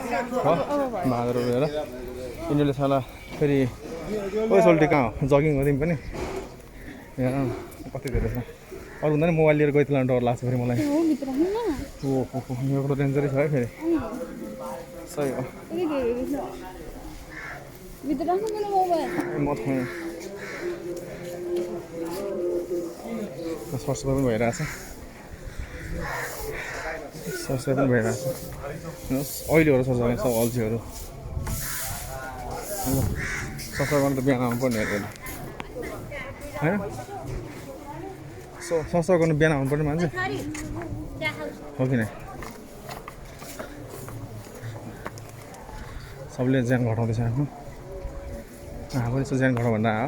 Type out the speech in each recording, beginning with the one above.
हो भाँदर रोपेर यिनीहरूले साला फेरि ओइ सोल्टी कहाँ हो जगिङ हो तिमी पनि यहाँ कति धेरै छ अरू हुँदैन मोबाइल लिएर गइतला डर लाग्छ फेरि मलाई ओहो यो त डेन्जरै छ है फेरि सही हो म सरसफाइ पनि भइरहेछ सरसफाइ पनि भइरहेछ अहिलेहरू सरसफाइ सब अल्छीहरू सफाइ गर्नु त बिहान आउनु पर्ने होइन सफा गर्नु बिहान आउनु पर्ने मान्छे हो कि नै सबले ज्यान घटाउँदैछ आफ्नो पनि यसो ज्यान घटाउ भन्दा आयो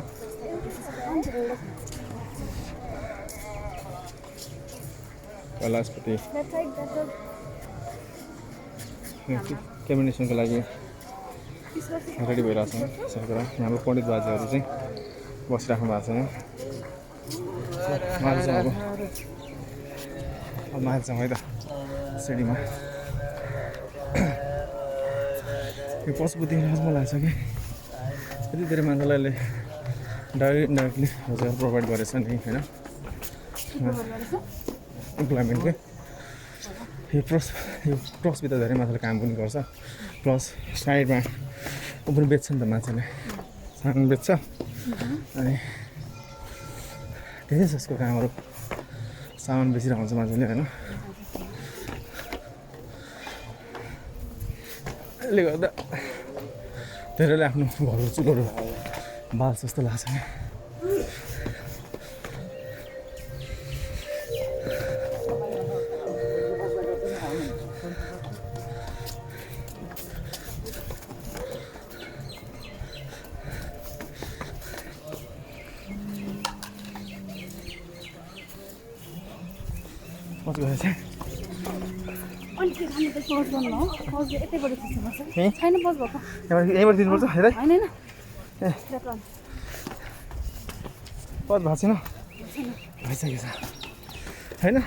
पहिला यसपट्टि क्याबिनेसनको लागि रेडी भइरहेको छ सबै कुरा हाम्रो पण्डित बाजेहरू चाहिँ बसिराख्नु भएको छ यहाँ माथि जाउँ है त सिँढीमा यो पशुपति मजा लाग्छ कि यति धेरै मान्छेलाई अहिले डाइरेक्टली रोजगार प्रोभाइड गरेछ नि होइन इम्प्लोइमेन्टकै यो ट्रस्टभित्र धेरै मान्छेले काम पनि गर्छ प्लस साइडमा ऊ पनि बेच्छ नि त मान्छेले सामान बेच्छ अनि धेरै छ यसको कामहरू सामान बेचिरहेको हुन्छ मान्छेले होइन यसले गर्दा धेरैले आफ्नो घरहरू चुलोहरू बाल्छ जस्तो लाग्छ नि कति भएछ यहीँबाट दिनुपर्छ हेर ए पद भएको छैन भइसकेछ होइन